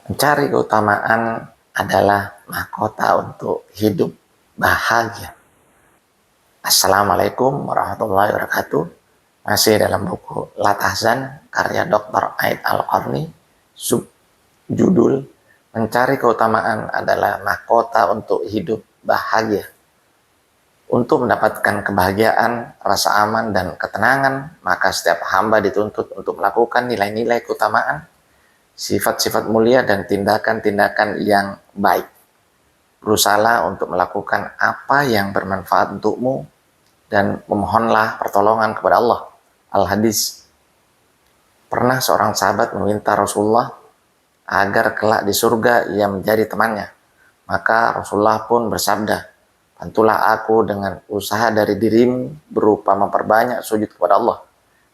Mencari keutamaan adalah mahkota untuk hidup bahagia. Assalamualaikum warahmatullahi wabarakatuh. Masih dalam buku Latahzan karya Dr. Aid Al-Qarni, judul Mencari Keutamaan adalah Mahkota untuk Hidup Bahagia. Untuk mendapatkan kebahagiaan, rasa aman, dan ketenangan, maka setiap hamba dituntut untuk melakukan nilai-nilai keutamaan, sifat-sifat mulia, dan tindakan-tindakan yang baik. Berusahalah untuk melakukan apa yang bermanfaat untukmu dan memohonlah pertolongan kepada Allah. Al-Hadis. Pernah seorang sahabat meminta Rasulullah agar kelak di surga ia menjadi temannya. Maka Rasulullah pun bersabda, "Bantulah aku dengan usaha dari dirimu berupa memperbanyak sujud kepada Allah.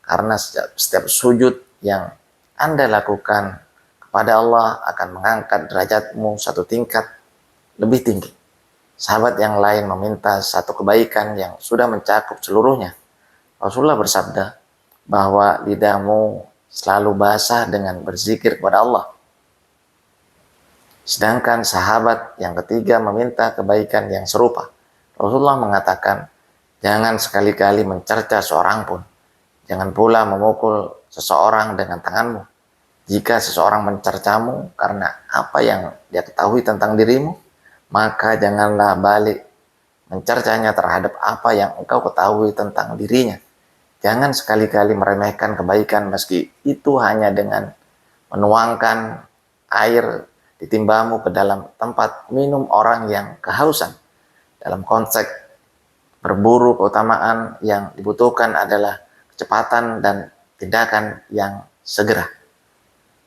Karena setiap sujud yang Anda lakukan kepada Allah akan mengangkat derajatmu satu tingkat lebih tinggi." Sahabat yang lain meminta satu kebaikan yang sudah mencakup seluruhnya. Rasulullah bersabda bahwa lidahmu selalu basah dengan berzikir kepada Allah. Sedangkan sahabat yang ketiga meminta kebaikan yang serupa. Rasulullah mengatakan, jangan sekali-kali mencerca seorang pun. Jangan pula memukul seseorang dengan tanganmu. Jika seseorang mencercamu karena apa yang dia ketahui tentang dirimu, maka janganlah balik mencercanya terhadap apa yang engkau ketahui tentang dirinya. Jangan sekali-kali meremehkan kebaikan meski itu hanya dengan menuangkan air di timbamu ke dalam tempat minum orang yang kehausan. Dalam konteks berburu keutamaan yang dibutuhkan adalah kecepatan dan tindakan yang segera.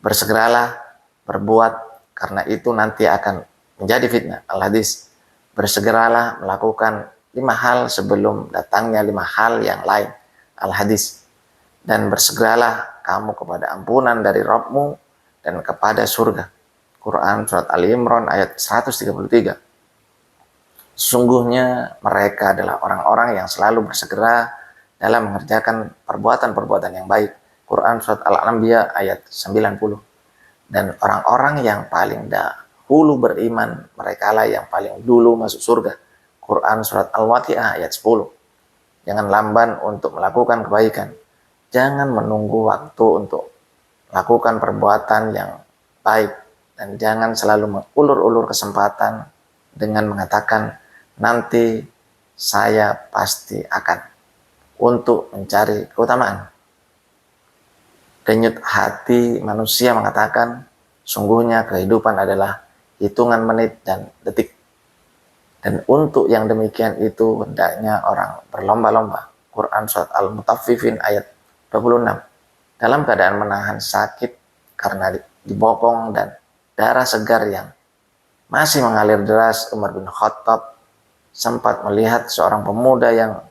Bersegeralah berbuat karena itu nanti akan menjadi fitnah. Al-Hadis. Bersegeralah melakukan 5 hal sebelum datangnya 5 hal yang lain. Al-Hadis. Dan bersegeralah kamu kepada ampunan dari Rabbmu dan kepada surga. Quran Surat Ali Imran ayat 133. Sesungguhnya mereka adalah orang-orang yang selalu bersegera dalam mengerjakan perbuatan-perbuatan yang baik. Quran Surat Al-Anbiya ayat 90. Dan orang-orang yang paling dahulu beriman, merekalah yang paling dulu masuk surga. Quran Surat Al-Waqi'ah ayat 10. Jangan lamban untuk melakukan kebaikan. Jangan menunggu waktu untuk melakukan perbuatan yang baik. Dan jangan selalu mengulur-ulur kesempatan dengan mengatakan, nanti saya pasti akan, untuk mencari keutamaan. Denyut hati manusia mengatakan, sungguhnya kehidupan adalah hitungan menit dan detik. Dan untuk yang demikian itu hendaknya orang berlomba-lomba. Quran Surat Al-Mutaffifin ayat 26. Dalam keadaan menahan sakit karena dibokong dan darah segar yang masih mengalir deras, Umar bin Khattab sempat melihat seorang pemuda yang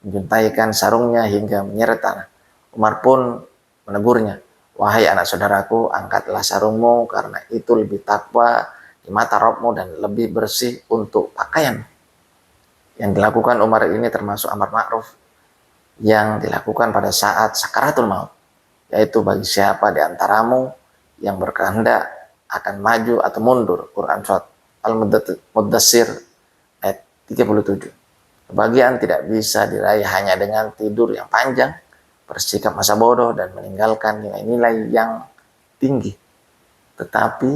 menjuntaikan sarungnya hingga menyeret tanah. Umar pun menegurnya, "Wahai anak saudaraku, angkatlah sarungmu karena itu lebih takwa di mata Rabbmu dan lebih bersih untuk pakaian." Yang dilakukan Umar ini termasuk amar ma'ruf yang dilakukan pada saat sakaratul maut, yaitu bagi siapa di antaramu yang berkehendak akan maju atau mundur. Quran Surat Al-Muddatsir ayat 37. Kebahagiaan tidak bisa diraih hanya dengan tidur yang panjang, bersikap masa bodoh, dan meninggalkan nilai-nilai yang tinggi. Tetapi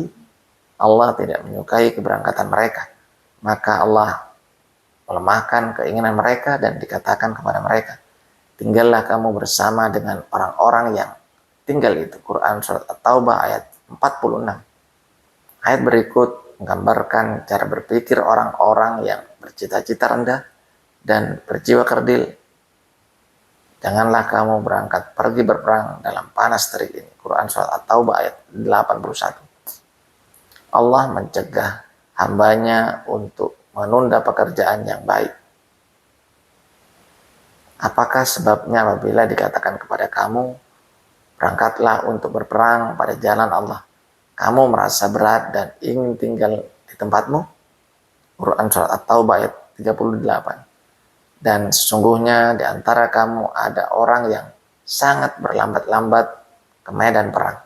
Allah tidak menyukai keberangkatan mereka. Maka Allah melemahkan keinginan mereka dan dikatakan kepada mereka, tinggallah kamu bersama dengan orang-orang yang tinggal itu. Quran Surat At-Taubah ayat 46. Ayat berikut menggambarkan cara berpikir orang-orang yang bercita-cita rendah dan berjiwa kerdil. Janganlah kamu berangkat pergi berperang dalam panas terik ini. Quran Surat At-Taubah ayat 81. Allah mencegah hambanya untuk menunda pekerjaan yang baik. Apakah sebabnya apabila dikatakan kepada kamu, berangkatlah untuk berperang pada jalan Allah, kamu merasa berat dan ingin tinggal di tempatmu? Quran Surat At-Taubah ayat 38. Dan sesungguhnya di antara kamu ada orang yang sangat berlambat-lambat ke medan perang.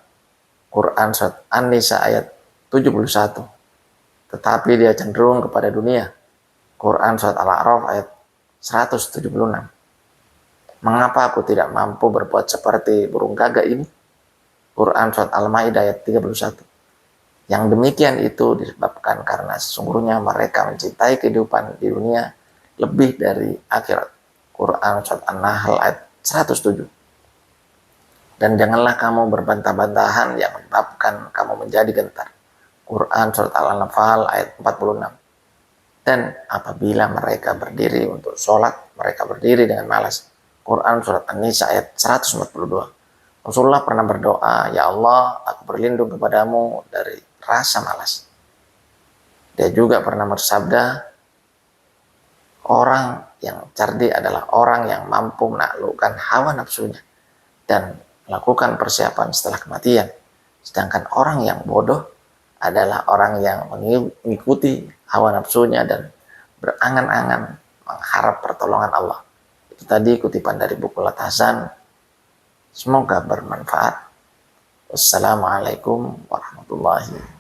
Quran Surat An-Nisa ayat 71, tetapi dia cenderung kepada dunia. Quran surat Al-A'raf ayat 176. Mengapa aku tidak mampu berbuat seperti burung gagak ini? Quran surat Al-Maidah ayat 31. Yang demikian itu disebabkan karena sesungguhnya mereka mencintai kehidupan di dunia lebih dari akhirat. Quran surat An-Nahl ayat 107. Dan janganlah kamu berbantah-bantahan yang menyebabkan kamu menjadi gentar. Quran surat Al-Anfal ayat 46. Dan apabila mereka berdiri untuk sholat, mereka berdiri dengan malas. Quran surat An-Nisa ayat 142. Rasulullah pernah berdoa, ya Allah, aku berlindung kepadamu dari rasa malas. Dia juga pernah bersabda, orang yang cerdik adalah orang yang mampu menaklukkan hawa nafsunya dan melakukan persiapan setelah kematian. Sedangkan orang yang bodoh adalah orang yang mengikuti hawa nafsunya dan berangan-angan mengharap pertolongan Allah. Itu tadi kutipan dari buku Latasan. Semoga bermanfaat. Wassalamualaikum warahmatullahi wabarakatuh.